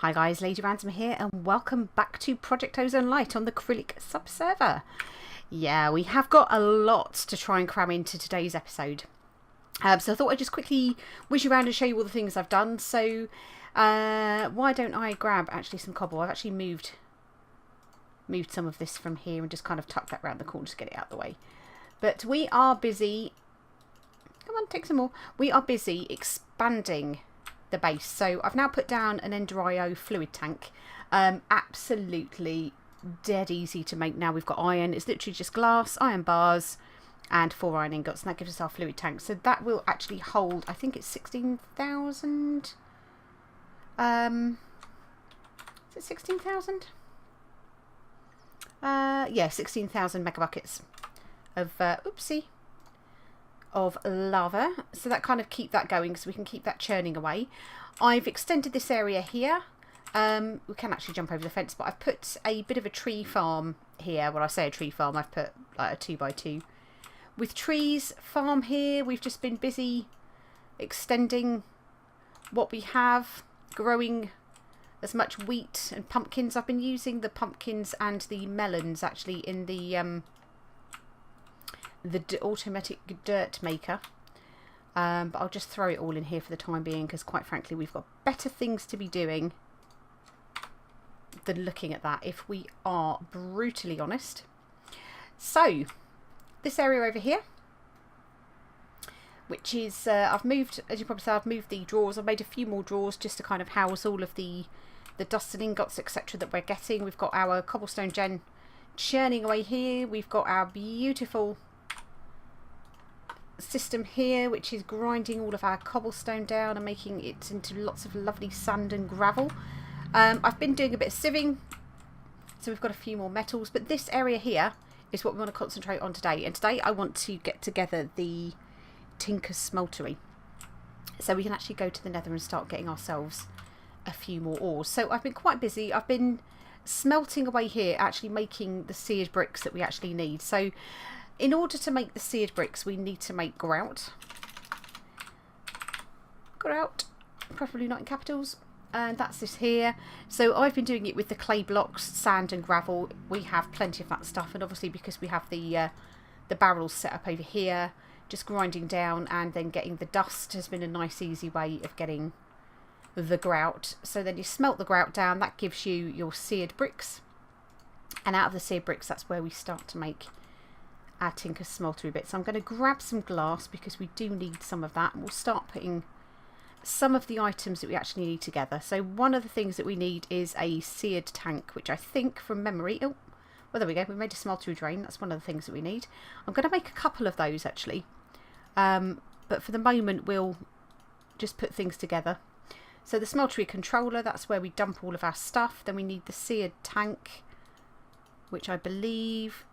Hi guys, Lady Random here and welcome back to Project Ozone Lite on the Kryllyk subserver. Yeah, we have got a lot to try and cram into today's episode. So I thought I'd just quickly whiz you around and show you all the things I've done. So why don't I grab actually some cobble? I've actually moved some of this from here and just kind of tucked that around the corner to get it out of the way. But we are busy. Come on, take some more. We are busy expanding the base. So I've now put down an Ender fluid tank. Absolutely dead easy to make now. We've got iron. It's literally just glass, iron bars and 4 iron ingots, and that gives us our fluid tank. So that will actually hold, I think it's 16,000. Is it 16,000? Yeah, 16,000 megabuckets of of lava, so that kind of keep that going so we can keep that churning away. I've extended this area here. We can actually jump over the fence, but I've put a bit of a tree farm here. When I say a tree farm, I've put like a 2x2 with trees farm here. We've just been busy extending what we have, growing as much wheat and pumpkins. I've been using the pumpkins and the melons actually in the automatic dirt maker, but I'll just throw it all in here for the time being because quite frankly we've got better things to be doing than looking at that, if we are brutally honest. So this area over here, which is I've moved, as you probably saw, I've moved the drawers. I've made a few more drawers just to kind of house all of the dust and ingots etc that we're getting. We've got our cobblestone gen churning away here. We've got our beautiful system here which is grinding all of our cobblestone down and making it into lots of lovely sand and gravel. I've been doing a bit of sieving, so we've got a few more metals, but this area here is what we want to concentrate on today. And today I want to get together the Tinker's Smeltery so we can actually go to the nether and start getting ourselves a few more ores. So I've been quite busy. I've been smelting away here, actually making the seared bricks that we actually need. So in order to make the seared bricks, we need to make grout. Grout, preferably not in capitals. And that's this here. So I've been doing it with the clay blocks, sand and gravel. We have plenty of that stuff. And obviously because we have the barrels set up over here, just grinding down and then getting the dust has been a nice easy way of getting the grout. So then you smelt the grout down. That gives you your seared bricks. And out of the seared bricks, that's where we start to make our Tinker's Smeltery bit. So I'm going to grab some glass because we do need some of that, and we'll start putting some of the items that we actually need together. So one of the things that we need is a seared tank, which I think from memory, oh well, there we go, we made a smeltery drain. That's one of the things that we need. I'm going to make a couple of those actually, but for the moment we'll just put things together. So the smeltery controller, that's where we dump all of our stuff. Then we need the seared tank, which I believe,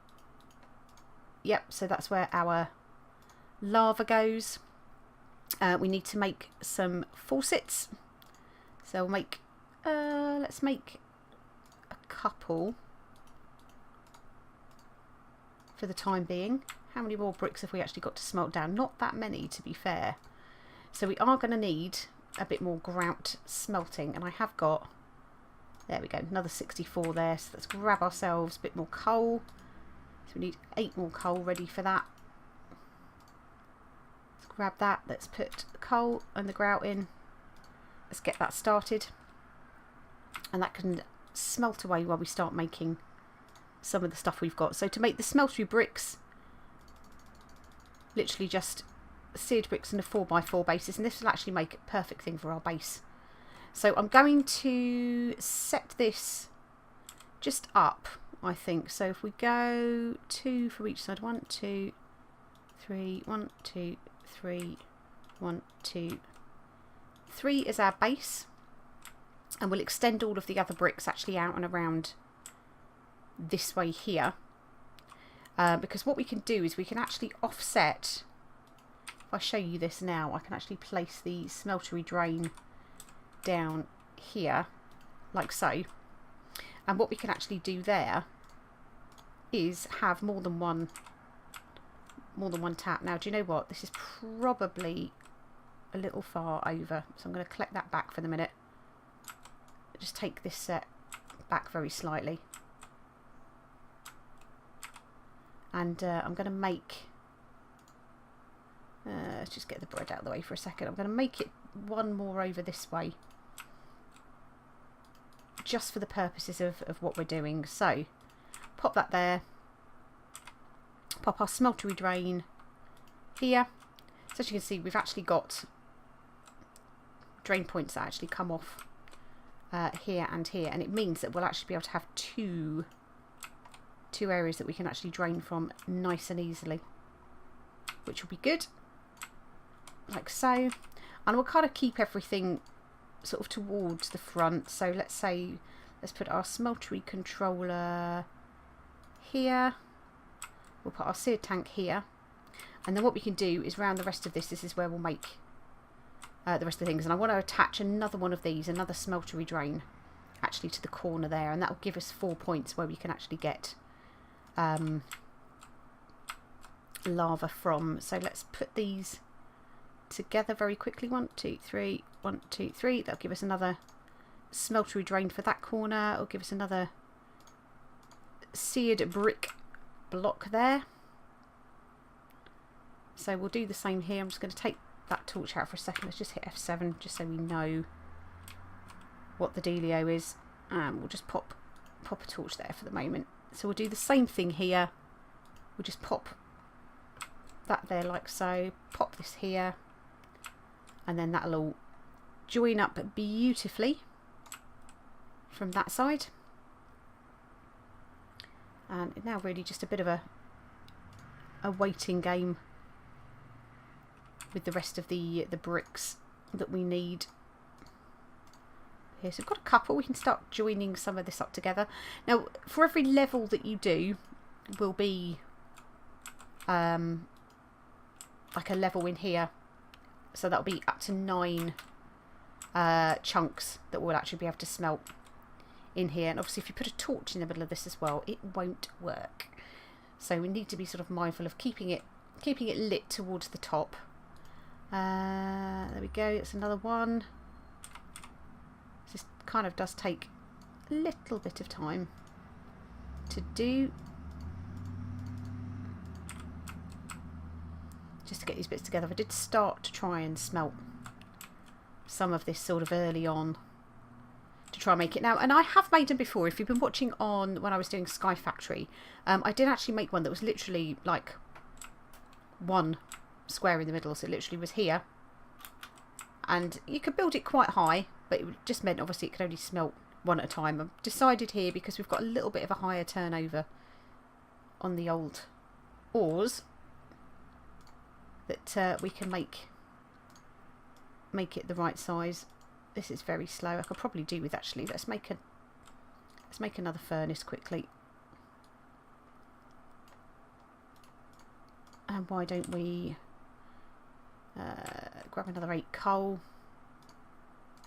yep, so that's where our lava goes. We need to make some faucets. So we'll make, let's make a couple for the time being. How many more bricks have we actually got to smelt down? Not that many, to be fair. So we are going to need a bit more grout smelting, and I have got, there we go, another 64 there. So let's grab ourselves a bit more coal. So we need 8 more coal ready for that. Let's grab that. Let's put the coal and the grout in. Let's get that started. And that can smelt away while we start making some of the stuff we've got. So to make the smeltery bricks, literally just seared bricks and a 4x4 basis. And this will actually make a perfect thing for our base. So I'm going to set this just up, I think. So if we go 2 for each side, 1, 2, 3, 1, 2, 3, 1, 2, 3 is our base, and we'll extend all of the other bricks actually out and around this way here, because what we can do is we can actually offset. If I show you this now, I can actually place the smeltery drain down here like so, and what we can actually do there is have more than one tap. Now do you know what, this is probably a little far over, so I'm going to collect that back for the minute. just take this set back very slightly. And I'm going to make... let's just get the bread out of the way for a second. I'm going to make it one more over this way. Just for the purposes of what we're doing. So, pop that there. Pop our smeltery drain here. So as you can see, we've actually got drain points that actually come off here and here. And it means that we'll actually be able to have two areas that we can actually drain from nice and easily. Which will be good. Like so. And we'll kind of keep everything sort of towards the front. So let's put our smeltery controller here. We'll put our seared tank here. And then what we can do is round the rest of this. This is where we'll make the rest of the things. And I want to attach another one of these, another smeltery drain, actually to the corner there. And that will give us 4 points where we can actually get lava from. So let's put these together very quickly. 1, 2, 3. 1, 2, 3. That'll give us another smeltery drain for that corner. It'll give us another seared brick block there. So we'll do the same here. I'm just going to take that torch out for a second. Let's just hit F7 just so we know what the dealio is. And we'll just pop a torch there for the moment. So we'll do the same thing here. We'll just pop that there like so. Pop this here. And then that'll all join up beautifully from that side. And now really just a bit of a waiting game with the rest of the bricks that we need here. So we've got a couple. We can start joining some of this up together. Now for every level that you do will be like a level in here. So that'll be up to 9 chunks that we'll actually be able to smelt in here. And obviously if you put a torch in the middle of this as well, it won't work. So we need to be sort of mindful of keeping it lit towards the top. There we go, it's another one. This kind of does take a little bit of time to do. Just to get these bits together. I did start to try and smelt some of this sort of early on to try and make it now. And I have made them before. If you've been watching on when I was doing Sky Factory, I did actually make one that was literally like 1 square in the middle. So it literally was here. And you could build it quite high, but it just meant obviously it could only smelt 1 at a time. I've decided here, because we've got a little bit of a higher turnover on the old ores, that we can make it the right size. This is very slow. I could probably do with actually. Let's make another furnace quickly. And why don't we grab another 8 coal,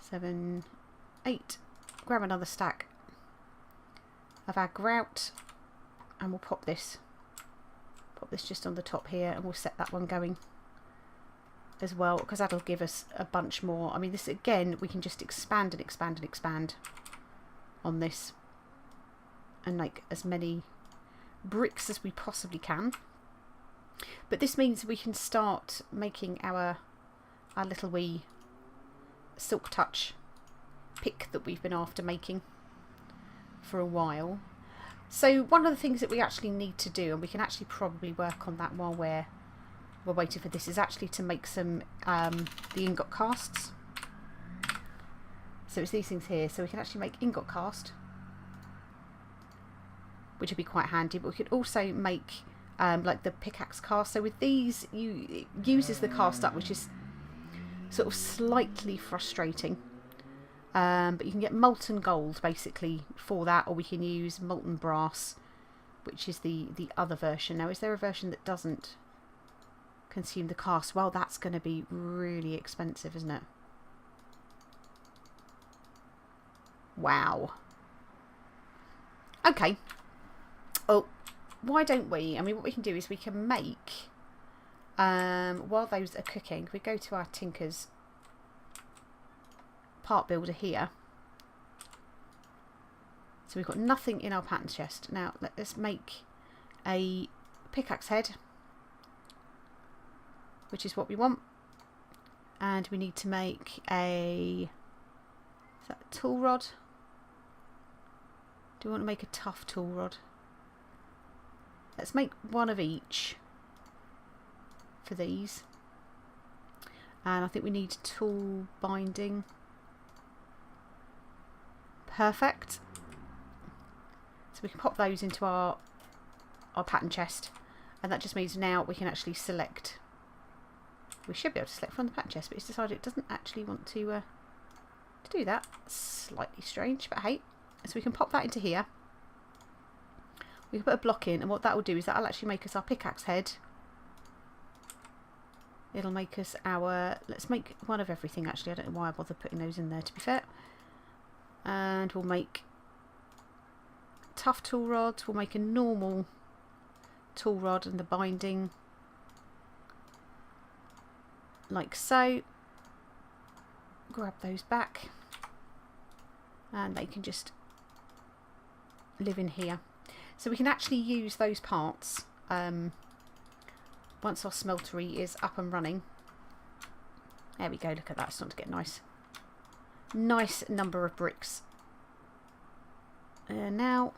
7, 8. Grab another stack of our grout, and we'll pop this just on the top here, and we'll set that one going as well, because that'll give us a bunch more. I mean, this again, we can just expand and expand and expand on this and make as many bricks as we possibly can. But this means we can start making our little wee silk touch pick that we've been after making for a while. So one of the things that we actually need to do, and we can actually probably work on that while we're waiting for this, is actually to make some the ingot casts. So it's these things here. So we can actually make ingot cast, which would be quite handy. But we could also make like the pickaxe cast. So with these, it uses the cast up, which is sort of slightly frustrating. But you can get molten gold basically for that, or we can use molten brass, which is the other version. Now, is there a version that doesn't consume the cast? Well, that's going to be really expensive, isn't it? Wow. Okay. Oh, why don't we? I mean, what we can do is we can make, while those are cooking, we go to our Tinker's part builder here, So we've got nothing in our pattern chest. Now let's make a pickaxe head, which is what we want. And we need to make a, is that a tool rod? Do we want to make a tough tool rod? Let's make one of each for these. And I think we need tool binding. Perfect. So we can pop those into our pattern chest, and that just means now we can actually select. We should be able to select from the pattern chest, but it's decided it doesn't actually want to do that. Slightly strange, but hey. So we can pop that into here. We can put a block in, and what that will do is that'll actually make us our pickaxe head. It'll make us our, let's make one of everything actually. I don't know why I bothered putting those in there, to be fair. And we'll make tough tool rods. We'll make a normal tool rod and the binding like so. Grab those back and they can just live in here. So we can actually use those parts once our smeltery is up and running. There we go, look at that, it's starting to get nice number of bricks. Now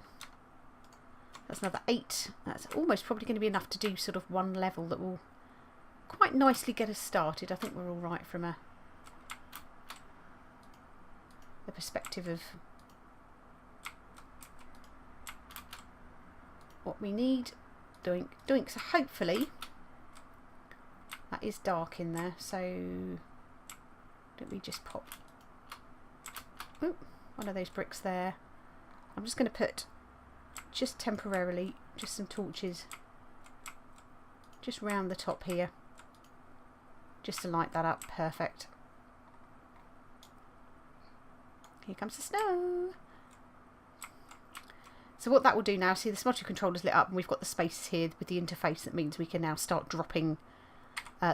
that's another 8. That's almost probably going to be enough to do sort of one level that will quite nicely get us started. I think we're all right from the perspective of what we need. Doink. So hopefully that is dark in there, so don't we just pop one of those bricks there. I'm just going to put, just temporarily, just some torches just round the top here, just to light that up. Perfect. Here comes the snow. So what that will do now, see the smeltery controller's lit up and we've got the spaces here with the interface. That means we can now start dropping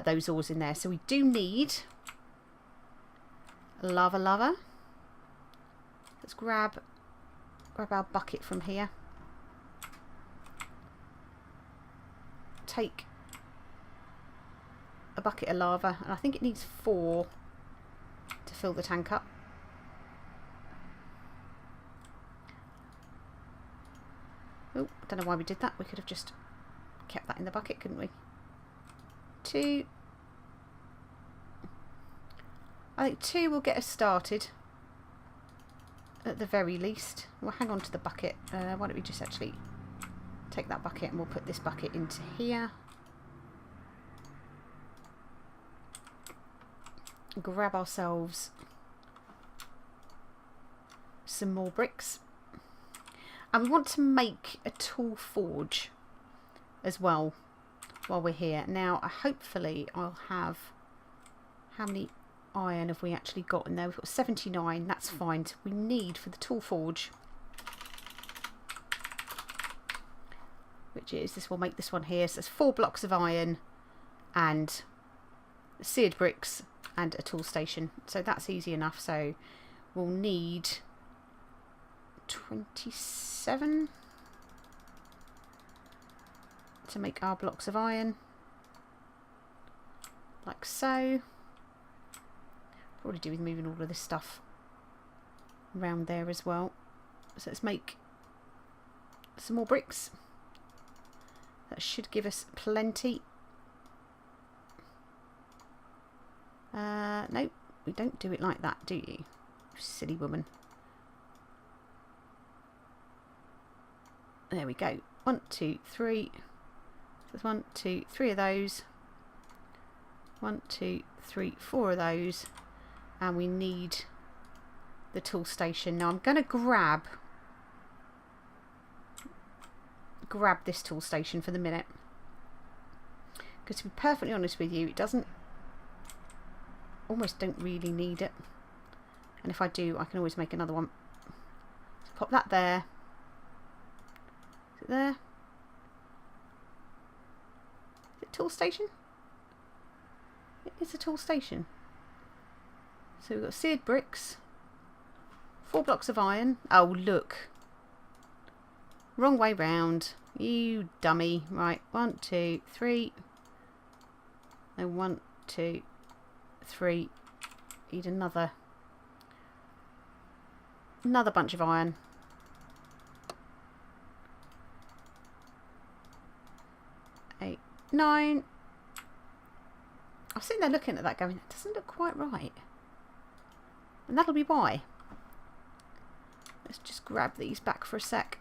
those ores in there. So we do need lava. Let's grab our bucket from here. Take a bucket of lava, and I think it needs 4 to fill the tank up. Oh, I don't know why we did that. We could have just kept that in the bucket, couldn't we? 2. I think 2 will get us started at the very least. We'll hang on to the bucket. Why don't we just actually take that bucket and we'll put this bucket into here. Grab ourselves some more bricks. And we want to make a tool forge as well while we're here. Now, hopefully I'll have, how many iron have we actually got in there? We've got 79, that's fine. So we need for the tool forge, which is, this will make this one here. So there's 4 blocks of iron and seared bricks and a tool station. So that's easy enough. So we'll need 27 to make our blocks of iron, like so. Probably do with moving all of this stuff around there as well. So let's make some more bricks. That should give us plenty. No, we don't do it like that, do you? You silly woman. There we go. 1, 2, 3. There's 1, 2, 3 of those. 1, 2, 3, 4 of those. And we need the tool station. Now I'm going to grab this tool station for the minute, because to be perfectly honest with you, it doesn't, almost don't really need it, and if I do I can always make another one. So pop that there. Is it there? Is it tool station? It is a tool station. So we've got seared bricks, 4 blocks of iron. Oh look, Wrong way round. You dummy. Right, 1, 2, 3. No, 1, 2, 3. Need another bunch of iron. 8, 9. I was sitting there looking at that going, that doesn't look quite right. And that'll be why. Let's just grab these back for a sec.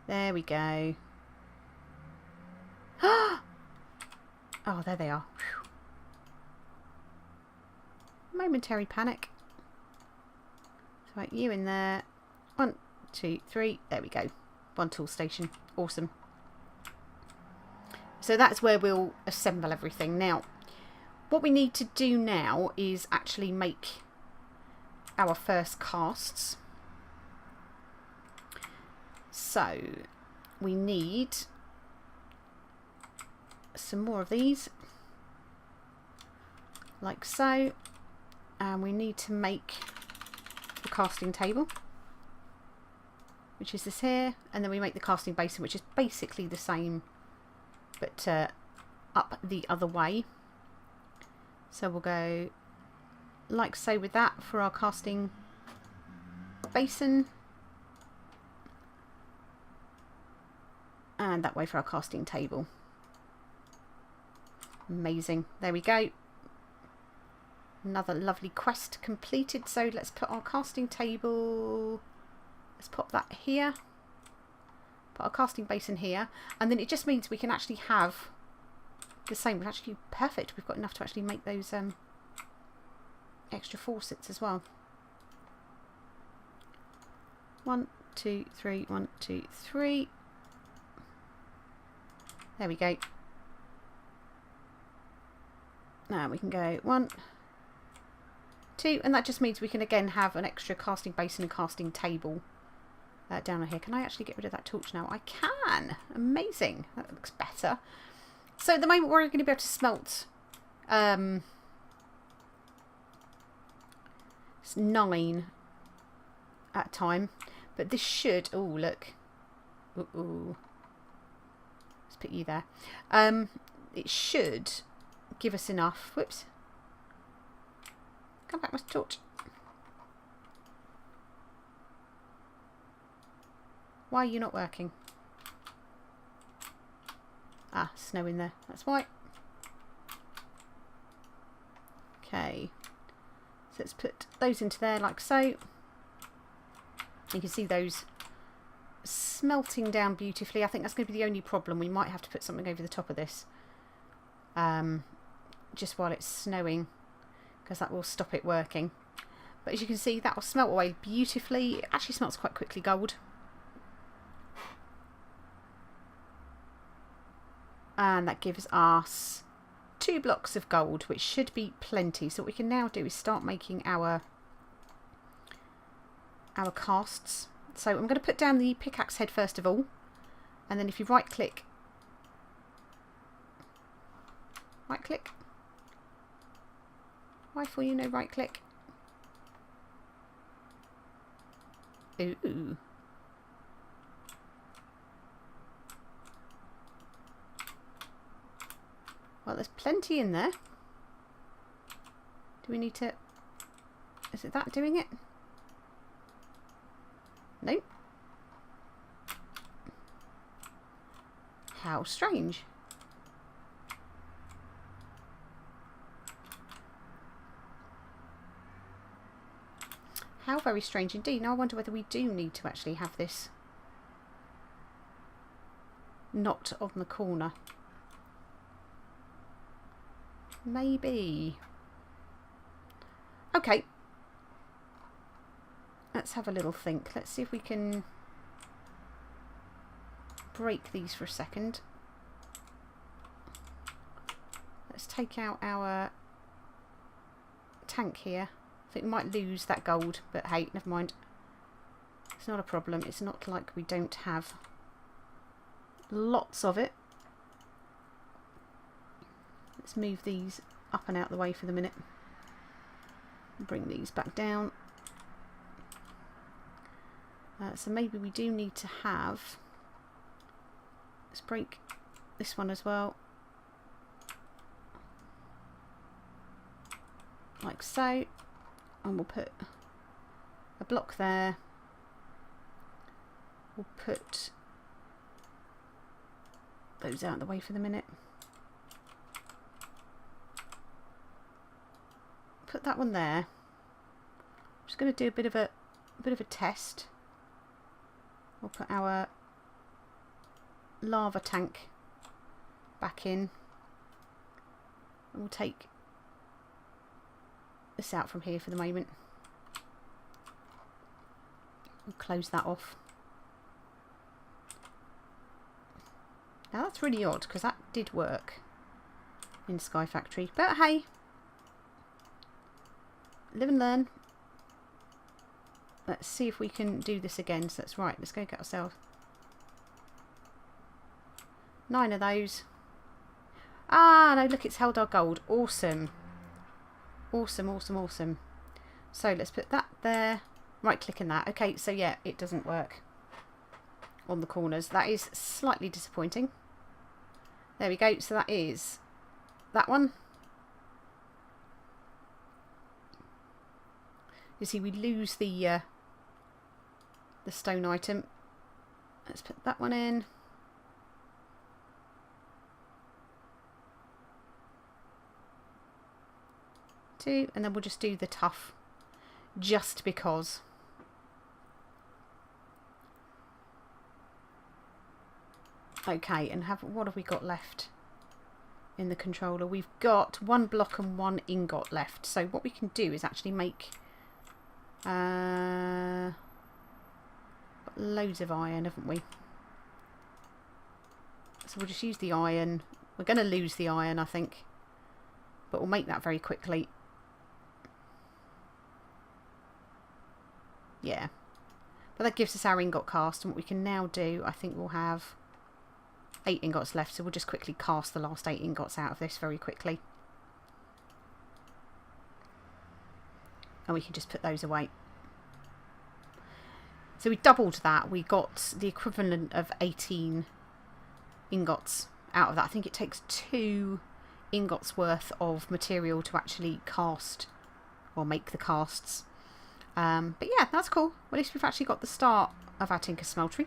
There we go. Oh, there they are. Whew. Momentary panic. So right, you in there. 1, 2, 3. There we go. One tool station. Awesome. So that's where we'll assemble everything. Now, what we need to do now is actually make our first casts. So we need some more of these, like so, and we need to make the casting table, which is this here, and then we make the casting basin, which is basically the same but up the other way. So we'll go like so with that for our casting basin, and that way for our casting table. Amazing. There we go. Another lovely quest completed. So let's put our casting table, let's pop that here, put our casting basin here, and then it just means we can actually have the same. It's actually perfect. We've got enough to actually make those extra faucets as well. 1, 2, 3, 1, 2, 3. There we go. Now we can go 1, 2, and that just means we can again have an extra casting basin and casting table down here. Can I actually get rid of that torch now? I can. Amazing. That looks better. So at the moment we're going to be able to smelt it's 9 at a time, but this should, oh look, ooh, let's put you there. It should give us enough. Whoops. Come back, Mr. Torch. Why are you not working? Ah, snow in there. That's why. Okay. So let's put those into there like so. You can see those smelting down beautifully. I think that's going to be the only problem. We might have to put something over the top of this. Just while it's snowing, because that will stop it working. But as you can see, that will smelt away beautifully. It actually smelts quite quickly gold. And that gives us 2 blocks of gold, which should be plenty. So what we can now do is start making our casts. So I'm going to put down the pickaxe head first of all, and then if you right click, why for you no right click? Ooh. Well, there's plenty in there. Do we need to... Is it that doing it? Nope. How strange. How very strange indeed. Now I wonder whether we do need to actually have this not on the corner. Maybe. Okay. Let's have a little think. Let's see if we can break these for a second. Let's take out our tank here. I think we might lose that gold, but hey, never mind. It's not a problem. It's not like we don't have lots of it. Let's move these up and out the way for the minute. Bring these back down. So maybe we do need to have, let's break this one as well, like so, and we'll put a block there. We'll put those out of the way for the minute. Put that one there. I'm just going to do a bit of a test. We'll put our lava tank back in, and we'll take this out from here for the moment. We'll close that off. Now that's really odd because that did work in Sky Factory, but hey, live and learn. Let's see if we can do this again. So that's right, let's go get ourselves 9 of those. Ah no, look, it's held our gold. Awesome. Awesome, awesome, awesome. So let's put that there. Right click in that. Okay, so yeah, it doesn't work on the corners. That is slightly disappointing. There we go. So that is that one. You see, we lose the stone item. Let's put that one in. Two, and then we'll just do the tough, just because. Okay, and what have we got left in the controller? We've got 1 block and 1 ingot left. So what we can do is actually make got loads of iron, haven't we? So we'll just use the iron. We're going to lose the iron, I think, but we'll make that very quickly. Yeah, but that gives us our ingot cast, and what we can now do, I think we'll have 8 ingots left, so we'll just quickly cast the last 8 ingots out of this very quickly, and we can just put those away. So we doubled that. We got the equivalent of 18 ingots out of that. I think it takes 2 ingots worth of material to actually cast or make the casts. But yeah, that's cool. Well, at least we've actually got the start of our Tinker Smeltery.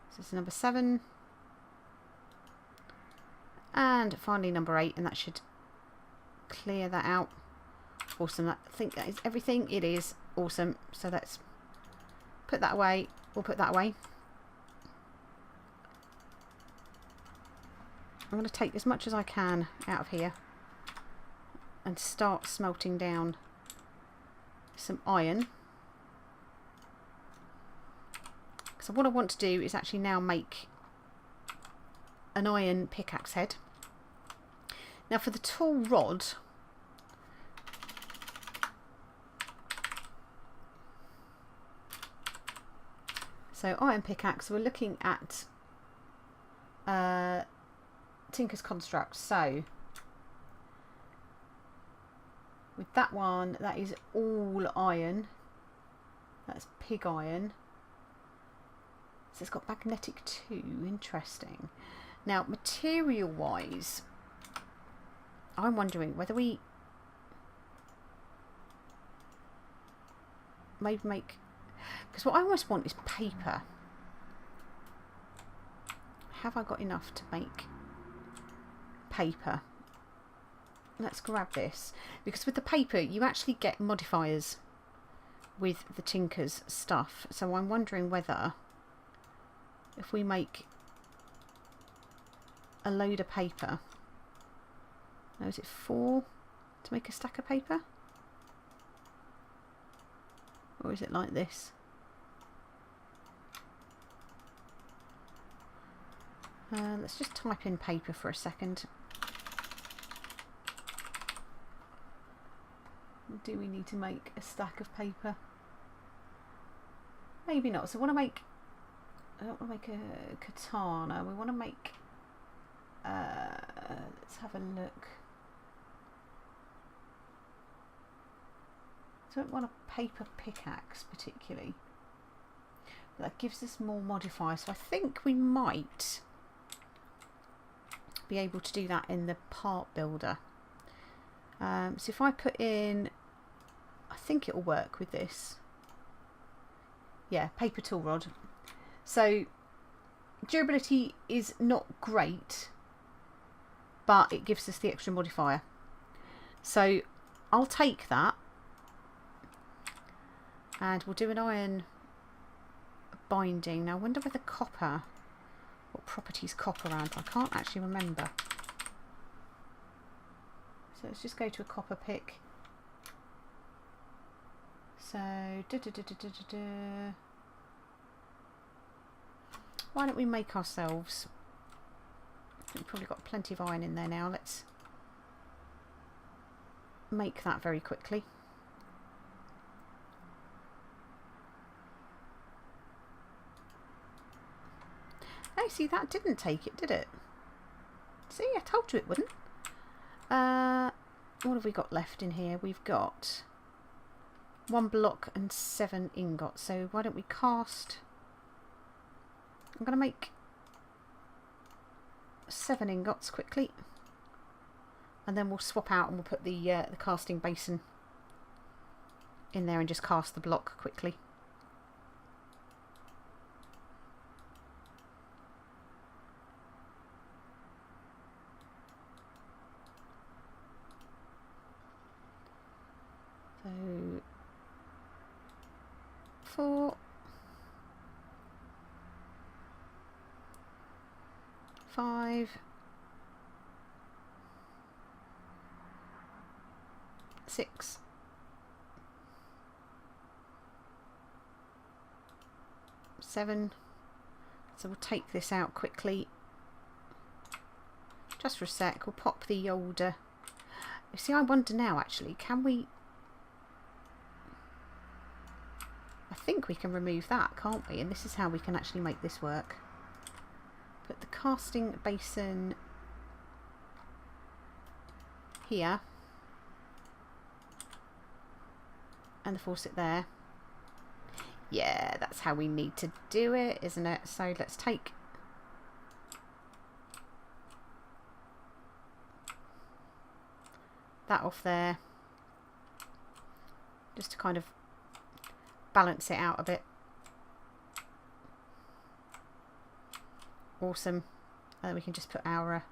So this is number 7. And finally number 8, and that should clear that out. Awesome. I think that is everything. It is awesome. So let's put that away. We'll put that away. I'm going to take as much as I can out of here and start smelting down some iron. So what I want to do is actually now make an iron pickaxe head. Now for the tall rod, so iron pickaxe, we're looking at Tinker's Construct. So with that one, that is all iron. That's pig iron. So it's got magnetic too. Interesting. Now, material wise, I'm wondering whether we maybe make, because what I almost want is paper. Have I got enough to make paper? Let's grab this, because with the paper you actually get modifiers with the Tinker's stuff. So I'm wondering whether if we make a load of paper, now is it 4 to make a stack of paper, or is it like this? Let's just type in paper for a second. Do we need to make a stack of paper? Maybe not. So I want to make, I don't want to make a katana. We want to make, let's have a look. don't want a paper pickaxe particularly. But that gives us more modifiers, so I think we might be able to do that in the part builder. So if I put in, I think it will work with this. Yeah, paper tool rod. So durability is not great, but it gives us the extra modifier. So I'll take that, and we'll do an iron binding. Now I wonder whether copper, what properties copper add. I can't actually remember. So let's just go to a copper pick. So why don't we make ourselves, we've probably got plenty of iron in there now, let's make that very quickly. Oh, see, that didn't take it, did it? See, I told you it wouldn't. What have we got left in here? We've got 1 block and 7 ingots. So why don't we cast? I'm going to make 7 ingots quickly, and then we'll swap out and we'll put the casting basin in there and just cast the block quickly. So 4, 5, 6, 7. So we'll take this out quickly. Just for a sec, we'll pop the older. You see, I wonder now actually, can we? I think we can remove that, can't we? And this is how we can actually make this work. Put the casting basin here and the faucet there. Yeah, that's how we need to do it, isn't it? So let's take that off there, just to kind of balance it out a bit. Awesome. And then we can just put our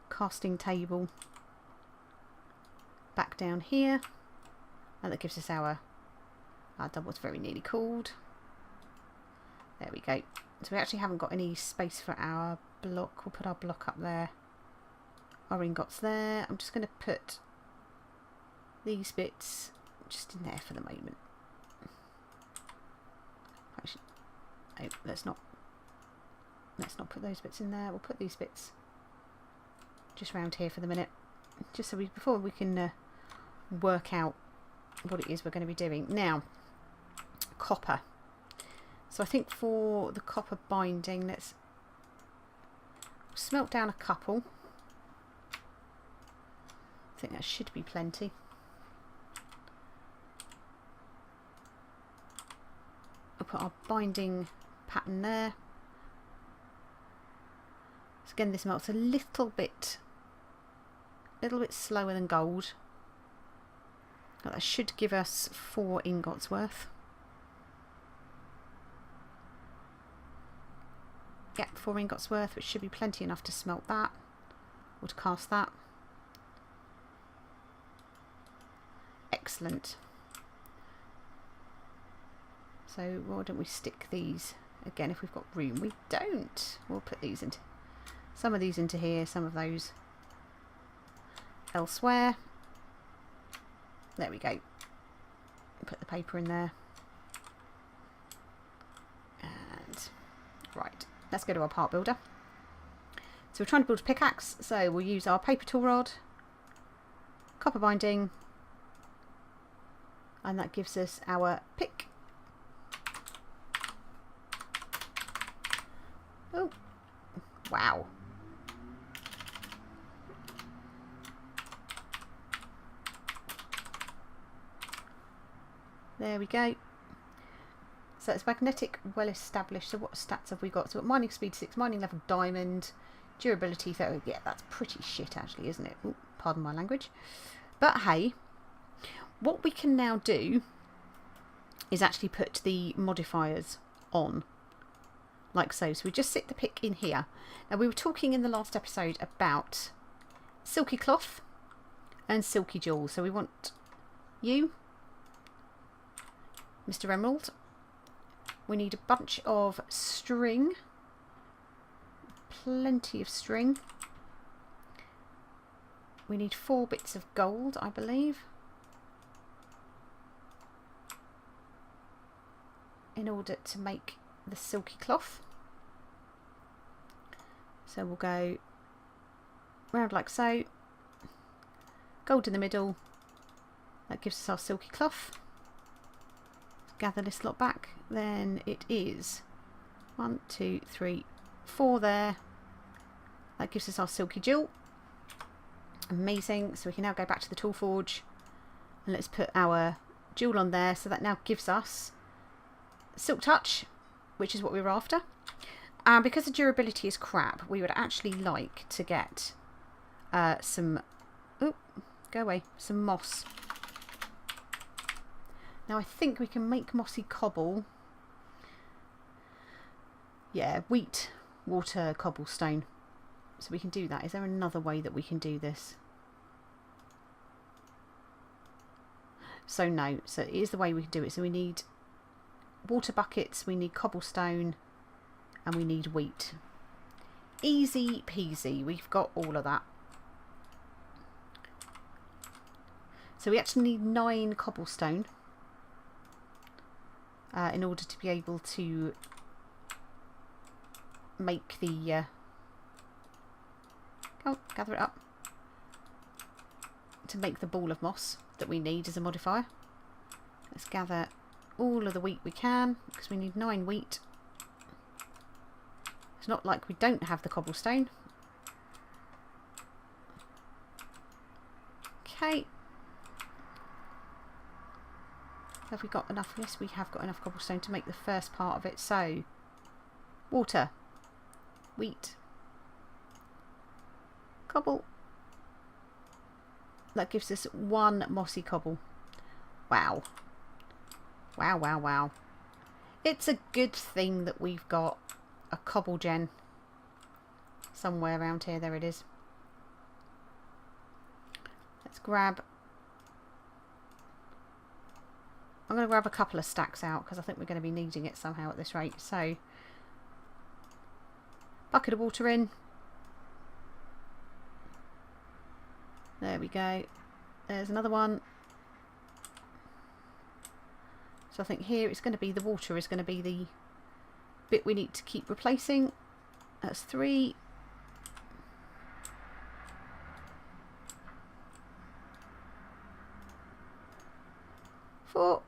casting table back down here, and that gives us our double. It's very nearly cooled. There we go. So we actually haven't got any space for our block. We'll put our block up there, our ingots there. I'm just going to put these bits just in there for the moment. Actually, oh, let's not put those bits in there. We'll put these bits just round here for the minute, just so before we can work out what it is we're going to be doing. Now, copper. So I think for the copper binding, let's smelt down a couple. I think that should be plenty. I'll put our binding pattern there. So again, this melts a little bit slower than gold. That should give us 4 ingots worth. Yep, 4 ingots worth, which should be plenty enough to smelt that, or to cast that. Excellent. So why don't we stick these again if we've got room? We don't. We'll put these into, some of these into here, some of those elsewhere. There we go. Put the paper in there. And right, let's go to our part builder. So we're trying to build a pickaxe, so we'll use our paper tool rod, copper binding, and that gives us our pick. Oh, wow. There we go. So it's magnetic, well established. So what stats have we got? So we've got mining speed 6, mining level diamond, durability 30. Yeah, that's pretty shit actually, isn't it? Ooh, pardon my language. But hey, what we can now do is actually put the modifiers on, like so. So we just stick the pick in here. Now we were talking in the last episode about silky cloth and silky jewels. So we want you, Mr. Emerald. We need a bunch of string, plenty of string. We need 4 bits of gold, I believe, in order to make the silky cloth. So we'll go round like so, gold in the middle, that gives us our silky cloth. Gather this lot back, then it is 1, 2, 3, 4 there. That gives us our silky jewel. Amazing. So we can now go back to the tool forge and let's put our jewel on there. So that now gives us silk touch, which is what we were after. And because the durability is crap, we would actually like to get some, oh, go away, some moss. Now I think we can make mossy cobble. Yeah, wheat, water, cobblestone. So we can do that. Is there another way that we can do this? So no, so it is the way we can do it. So we need water buckets, we need cobblestone, and we need wheat. Easy peasy, we've got all of that. So we actually need 9 cobblestone in order to be able to make the oh, gather it up, to make the ball of moss that we need as a modifier. Let's gather all of the wheat we can, because we need 9 wheat. It's not like we don't have the cobblestone. Okay. Have we got enough? Yes, we have got enough cobblestone to make the first part of it. So, water, wheat, cobble. That gives us 1 mossy cobble. Wow. Wow, wow, wow. It's a good thing that we've got a cobble gen somewhere around here. There it is. Let's grab, I'm going to grab a couple of stacks out because I think we're going to be needing it somehow at this rate. So, bucket of water in. There we go. There's another one. So I think here it's going to be, the water is going to be the bit we need to keep replacing. That's 3. Four.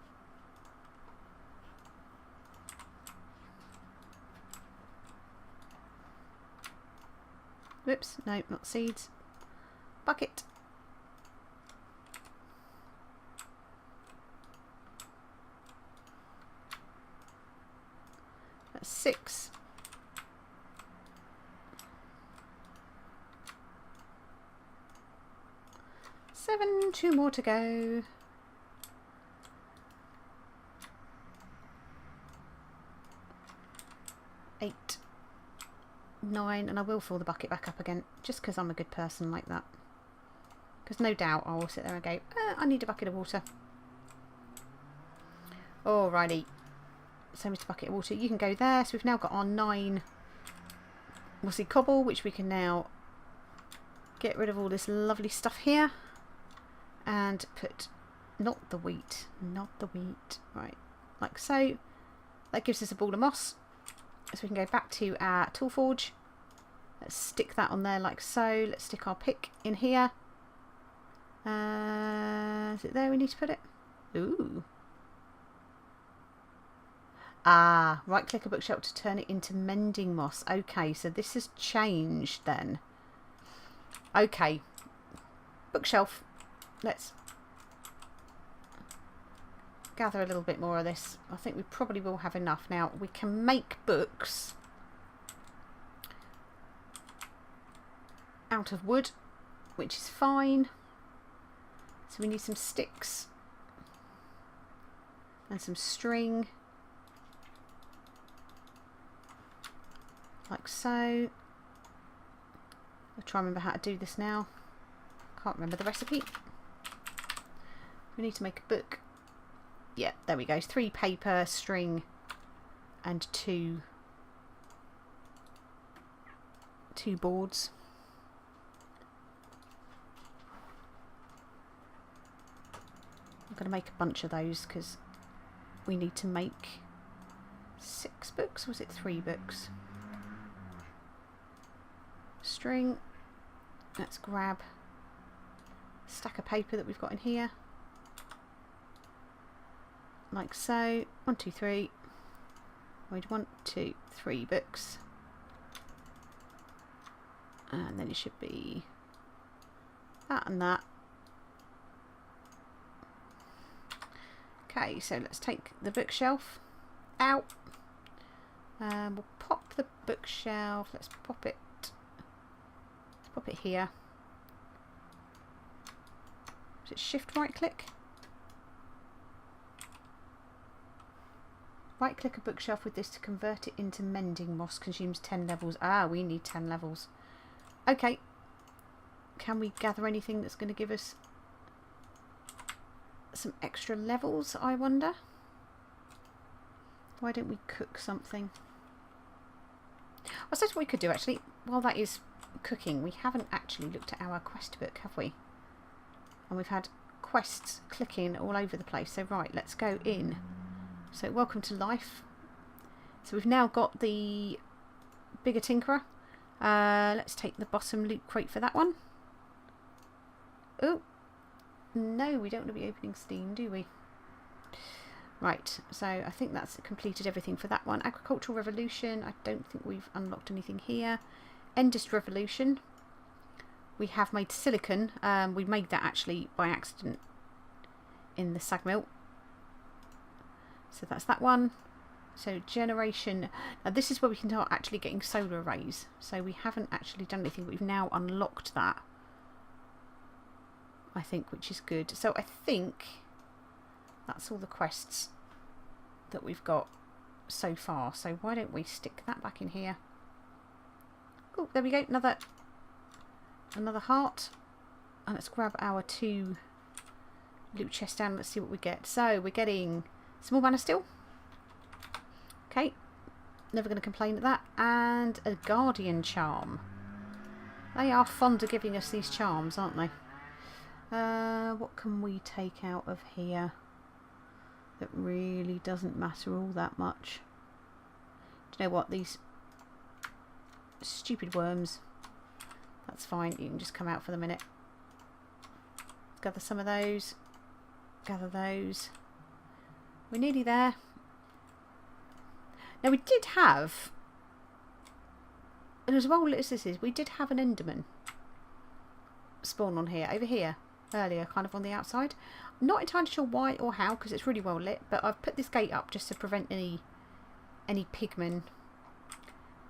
Whoops, no, not seeds. Bucket. That's 6. 7, 2 more to go. 8, 9, and I will fill the bucket back up again, just because I'm a good person like that. Because no doubt I will sit there and go, I need a bucket of water. Alrighty. So Mr. Bucket of Water, you can go there. So we've now got our 9 mossy cobble, which we can now get rid of all this lovely stuff here. And put, not the wheat, right, like so. That gives us a ball of moss. So we can go back to our tool forge. Let's stick that on there like so. Let's stick our pick in here. Is it there we need to put it? Ooh. Ah, right click a bookshelf to turn it into mending moss. Okay, so this has changed then. Okay. Bookshelf. Let's gather a little bit more of this. I think we probably will have enough. Now, we can make books out of wood, which is fine. So we need some sticks and some string, like so. I'll try and remember how to do this now. Can't remember the recipe. We need to make a book. Yeah, there we go. 3 paper, string, and two boards. I'm going to make a bunch of those because we need to make 6 books. Was it 3 books? String. Let's grab a stack of paper that we've got in here. Like so. 1, 2, 3. Wait, 1, 2, 3 books. And then it should be that and that. Okay, so let's take the bookshelf out. We'll pop the bookshelf. Let's pop it. Let's pop it here. Is it shift right click? Right click a bookshelf with this to convert it into mending moss. Consumes 10 levels. Ah, we need 10 levels. Okay. Can we gather anything that's going to give us some extra levels, I wonder? Why don't we cook something? I suppose what we could do actually, while that is cooking, we haven't actually looked at our quest book, have we? And we've had quests clicking all over the place. So right, let's go in. So welcome to life. So we've now got the bigger tinkerer. Let's take the bottom loot crate for that one. Oh, no, we don't want to be opening Steam, do we? Right, so I think that's completed everything for that one. Agricultural Revolution, I don't think we've unlocked anything here. Endist Revolution, we have made silicon. We made that actually by accident in the sag mill. So that's that one. So generation, now this is where we can start actually getting solar arrays. So we haven't actually done anything, but we've now unlocked that, I think, which is good. So I think that's all the quests that we've got so far. So why don't we stick that back in here? Oh, there we go, another heart. And let's grab our 2 loot chests down. Let's see what we get. So we're getting small banner steel. Okay, never going to complain at that. And a guardian charm. They are fond of giving us these charms, aren't they? What can we take out of here that really doesn't matter all that much? Do you know what? These stupid worms. That's fine. You can just come out for the minute. Gather some of those. Gather those. We're nearly there. Now we did have, and as well as this is, we did have an Enderman spawn on here, over here, earlier, kind of on the outside. I'm not entirely sure why or how, because it's really well lit, but I've put this gate up just to prevent any pigmen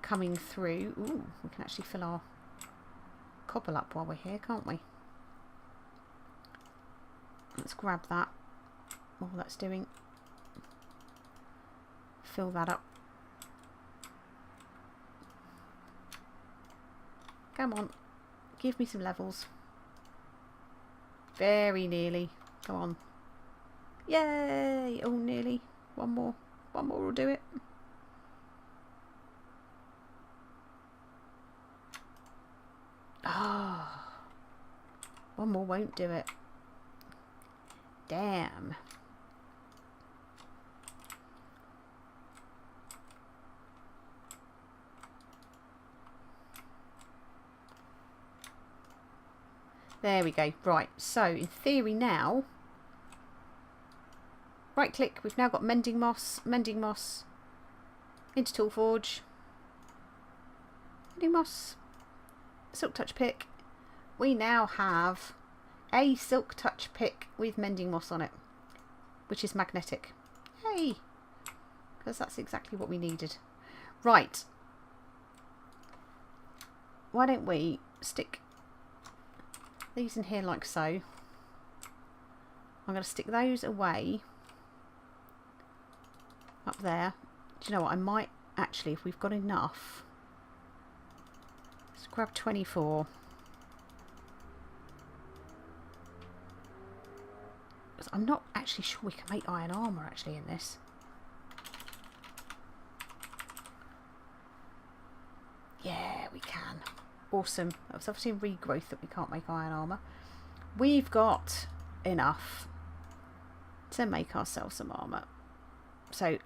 coming through. Ooh, we can actually fill our cobble up while we're here, can't we? Let's grab that while that's doing. Fill that up. Come on, give me some levels. Very nearly. Go on. Yay! Oh, nearly. One more will do it. Ah, oh, one more won't do it. Damn. There we go. Right, so in theory now, right click, we've now got mending moss, into tool forge, mending moss, silk touch pick. We now have a silk touch pick with mending moss on it, which is magnetic. Yay! Because that's exactly what we needed. Right. Why don't we stick these in here like so. I'm going to stick those away up there. Do you know what? I might actually, if we've got enough, let's grab 24. I'm not actually sure we can make iron armour actually in this. Yeah, we can. Awesome. That's obviously a regrowth that we can't make iron armour. We've got enough to make ourselves some armour. So,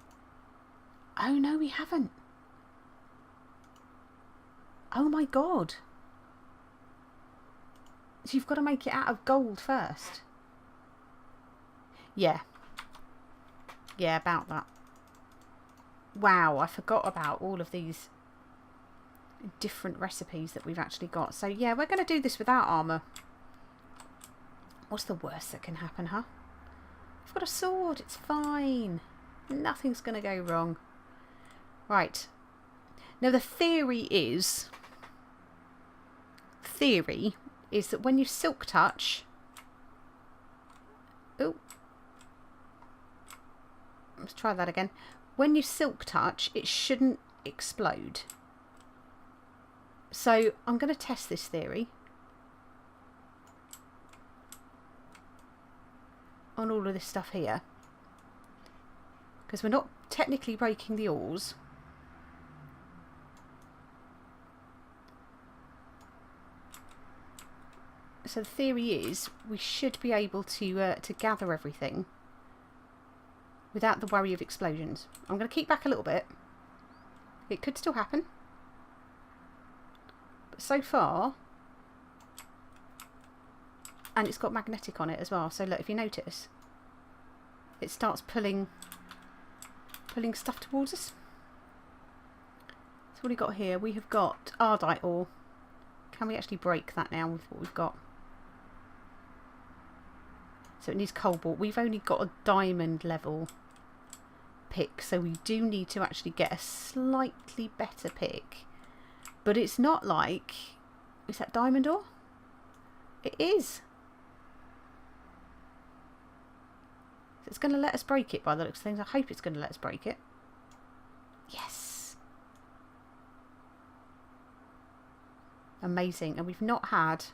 oh no, we haven't. Oh my god. So you've got to make it out of gold first. Yeah. Yeah, about that. Wow, I forgot about all of these different recipes that we've actually got. So yeah, we're going to do this without armour. What's the worst that can happen, huh? I've got a sword, it's fine. Nothing's going to go wrong. Right. Now the theory is that when you silk touch... Oh. Let's try that again. When you silk touch, it shouldn't explode. So I'm going to test this theory on all of this stuff here, because we're not technically breaking the ores. So the theory is we should be able to gather everything without the worry of explosions. I'm going to keep back a little bit. It could still happen. But so far... And it's got magnetic on it as well. So look, if you notice, it starts pulling stuff towards us. So what have we got here? We have got ardite ore. Can we actually break that now with what we've got? So it needs cobalt. We've only got a diamond level pick, so we do need to actually get a slightly better pick. But it's not like... Is that diamond ore? It is. So it's going to let us break it by the looks of things. I hope it's going to let us break it. Yes. Amazing. And we've not had...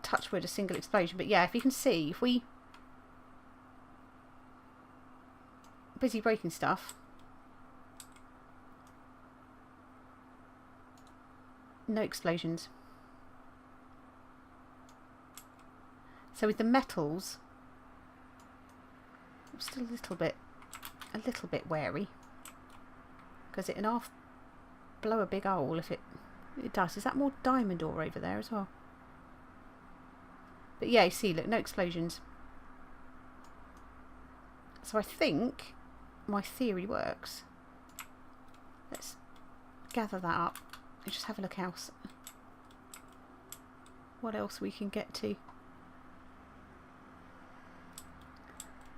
touch wood, a single explosion. But yeah, if you can see, if we busy breaking stuff, no explosions. So with the metals, I'm still a little bit wary, because it can half blow a big hole if it does. Is that more diamond ore over there as well? But yeah, you see, look, no explosions. So I think my theory works. Let's gather that up and just have a look else. What else we can get to.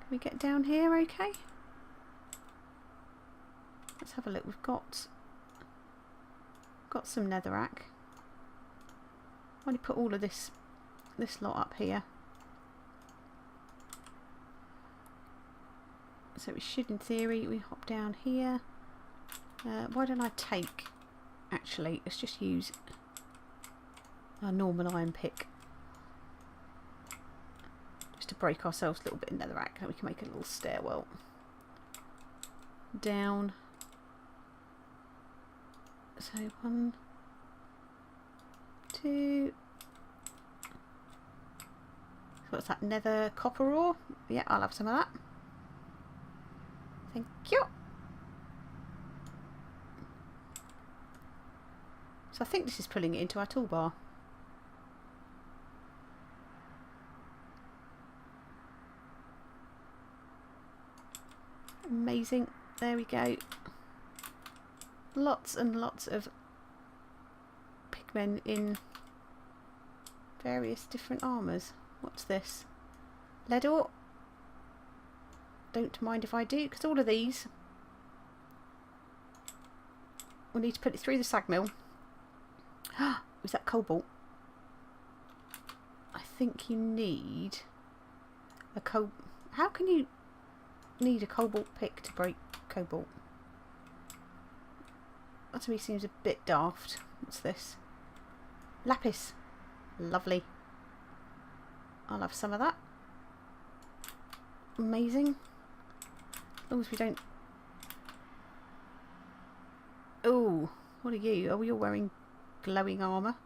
Can we get down here okay? Let's have a look. We've got some netherrack. Why don't you put all of this lot up here? So we should, in theory, we hop down here. Why don't I take... Actually, let's just use our normal iron pick. Just to break ourselves a little bit in netherrack. And we can make a little stairwell. Down. So 1, 2... What's that? Nether copper ore? Yeah, I'll have some of that. Thank you. So I think this is pulling it into our toolbar. Amazing. There we go. Lots and lots of pigmen in various different armours. What's this? Lead ore? Don't mind if I do, because all of these we need to put it through the sag mill. Was that cobalt? I think you need a how can you need a cobalt pick to break cobalt? That to me seems a bit daft. What's this? Lapis. Lovely. I'll have some of that. Amazing. As long as we don't... Oh, what are you? Oh, you're wearing glowing armour.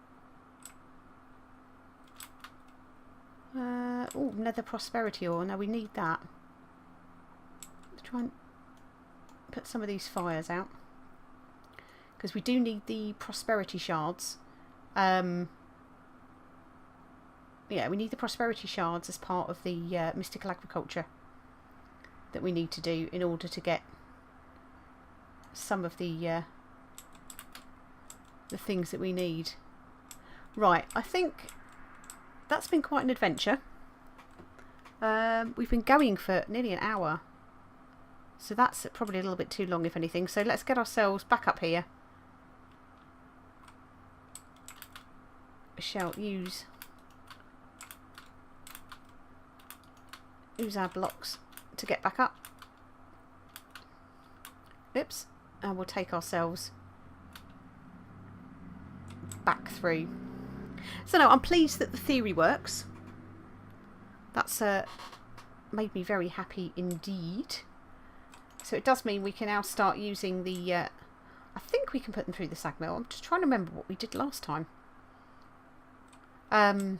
Oh, nether prosperity ore. Now we need that. Let's try and put some of these fires out. Because we do need the prosperity shards. Yeah, we need the prosperity shards as part of the mystical agriculture that we need to do in order to get some of the things that we need. Right, I think that's been quite an adventure. We've been going for nearly an hour, so that's probably a little bit too long if anything, so let's get ourselves back up here. We shall use our blocks to get back up. Oops, and we'll take ourselves back through. So no, I'm pleased that the theory works. That's made me very happy indeed. So it does mean we can now start using the I think we can put them through the sag mill. I'm just trying to remember what we did last time. To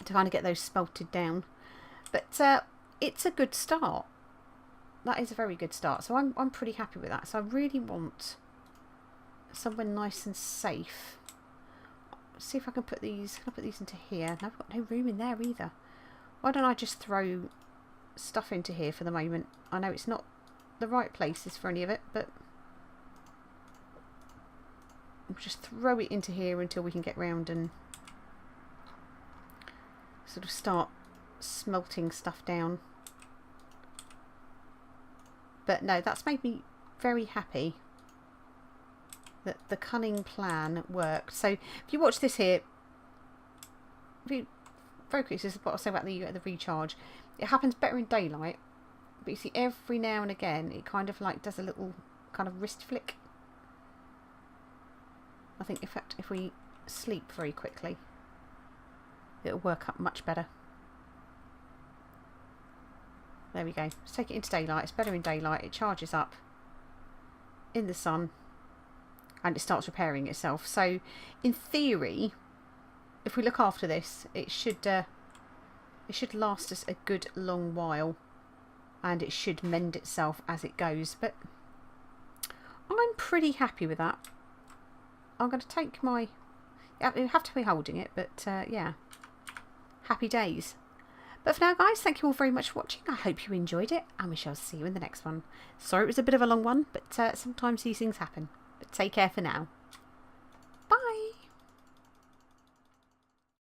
kind of get those smelted down. But it's a good start. That is a very good start. So I'm pretty happy with that. So I really want somewhere nice and safe. Let's see if I can put these. Can I put these into here? No, I've got no room in there either. Why don't I just throw stuff into here for the moment? I know it's not the right places for any of it, but we'll just throw it into here until we can get round and sort of start smelting stuff down. But no, that's made me very happy that the cunning plan worked. So if you watch this here, very quickly, this is what I was saying about the recharge. It happens better in daylight, but you see every now and again it kind of like does a little kind of wrist flick. I think in fact if we sleep very quickly it'll work up much better. There we go. Let's take it into daylight. It's better in daylight. It charges up in the sun and it starts repairing itself. So in theory, if we look after this, it should last us a good long while and it should mend itself as it goes. But I'm pretty happy with that. I'm going to take my... You have to be holding it, but yeah. Happy days. But for now, guys, thank you all very much for watching. I hope you enjoyed it, and we shall see you in the next one. Sorry it was a bit of a long one, but sometimes these things happen. But take care for now.